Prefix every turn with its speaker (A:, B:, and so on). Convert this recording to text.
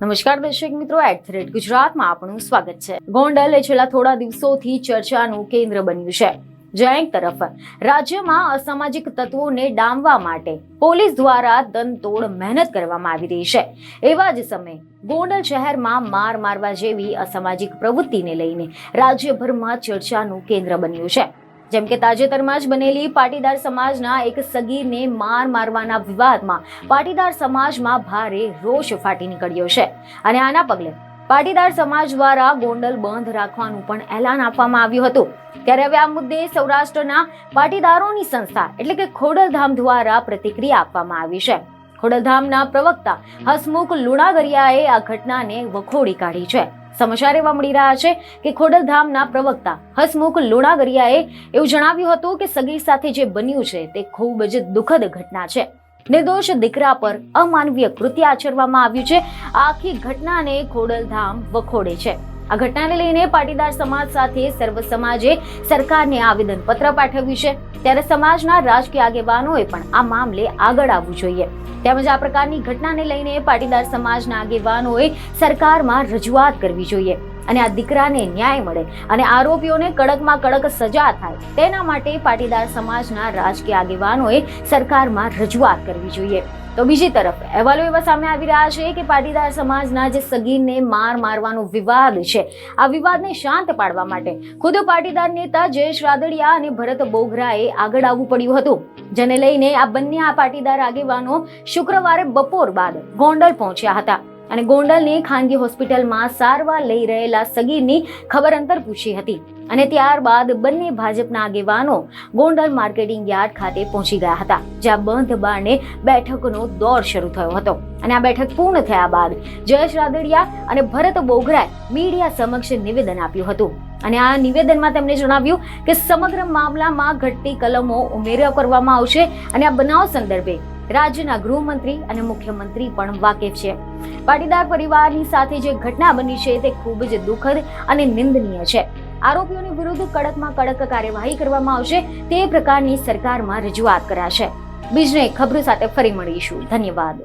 A: નમસ્કાર દર્શક મિત્રો, @ગુજરાતમાં આપનું સ્વાગત છે। ગોંડલ છેલ્લા થોડા દિવસોથી ચર્ચાનું કેન્દ્ર બન્યું છે, જ્યાં એક તરફ રાજ્યમાં અસામાજિક તત્વોને ડામવા માટે પોલીસ દ્વારા તનતોડ મહેનત કરવામાં આવી રહી છે, એવા જ સમયે ગોંડલ શહેરમાં માર મારવા જેવી અસામાજિક પ્રવૃત્તિને લઈને રાજ્યભરમાં ચર્ચાનું કેન્દ્ર બન્યું છે। જેમ કે તાજેતરમાં જ બનેલી પાટીદાર સમાજના એક સગીરને માર મારવાના વિવાદમાં પાટીદાર સમાજમાં ભારે રોષ ફાટી નીકળ્યો છે અને આના પગલે પાટીદાર સમાજ દ્વારા ગોંડલ બંધ રાખવાનું પણ એલાન આપવામાં આવ્યું હતું। ત્યારે હવે આ મુદ્દે સૌરાષ્ટ્રના પાટીદારોની સંસ્થા એટલે કે ખોડલધામ દ્વારા પ્રતિક્રિયા આપવામાં આવી છે। ખોડલધામના પ્રવક્તા હસમુખ લુણાગરિયાએ આ ઘટનાને વખોડી કાઢી છે। સમાચાર એવા મળી રહ્યા છે કે ખોડલધામના પ્રવક્તા હસમુખ લુણાગરિયાએ એવું જણાવ્યું હતું કે સગીર સાથે જે બન્યું છે તે ખૂબ જ દુઃખદ ઘટના છે। નિર્દોષ દીકરા પર અમાનવીય કૃત્ય આચરવામાં આવ્યું છે। આખી ઘટનાને ખોડલધામ વખોડે છે। આ ઘટનાને લઈને પાટીદાર સમાજ સાથે સર્વ સમાજે સરકારને આવેદનપત્ર પાઠવ્યું છે। ત્યારે સમાજના રાજકીય આગેવાનોએ પણ આ મામલે આગળ આવવું જોઈએ। તેમજ આ પ્રકારની ઘટનાને લઈને પાટીદાર સમાજના આગેવાનોએ સરકારમાં રજૂઆત કરવી જોઈએ અને આ દીકરાને ન્યાય મળે અને આરોપીઓને કડકમાં કડક સજા થાય તેના માટે પાટીદાર સમાજના રાજકીય આગેવાનોએ સરકારમાં રજૂઆત કરવી જોઈએ। તો બીજી તરફ અહેવાલો એવા સામે આવી રહ્યા છે કે પાટીદાર સમાજના જે સગીરને મારવાનો વિવાદ છે, આ વિવાદને શાંત પાડવા માટે ખુદ પાટીદાર નેતા જયેશ રાદડિયા અને ભરત બોઘરાએ આગળ આવવું પડ્યું હતું, જેને લઈને આ બંને પાટીદાર આગેવાનો શુક્રવારે બપોર બાદ ગોંડલ પહોંચ્યા હતા અને ગોંડલની ખાનગી હોસ્પિટલમાં સારવાર લઈ રહેલા સગીરની ખબર અંતર પૂછી હતી અને ત્યારબાદ બંને ભાજપના આગેવાનો ગોંડલ માર્કેટિંગ યાર્ડ ખાતે પહોંચી ગયા હતા, જ્યાં બંધ બારણે બેઠકનો દોર શરૂ થયો હતો અને આ બેઠક પૂર્ણ થયા બાદ જયેશ રાદડિયા અને ભરત બોઘરાએ મીડિયા સમક્ષ નિવેદન આપ્યું હતું અને આ નિવેદનમાં તેમણે જણાવ્યું કે સમગ્ર મામલામાં ઘટતી કલમો ઉમેરો કરવામાં આવશે અને આ બનાવ સંદર્ભે રાજ્યના ગૃહમંત્રી અને મુખ્યમંત્રી પણ વાકેફ છે। પાટીદાર પરિવારની સાથે જે ઘટના બની છે તે ખૂબ જ દુઃખદ અને નિંદનીય છે। આરોપીઓની વિરુદ્ધ કડકમાં કડક કાર્યવાહી કરવામાં આવશે તે પ્રકારની સરકારમાં રજૂઆત કરાશે। બીજને ખબરો સાથે ફરી મળીશું। ધન્યવાદ।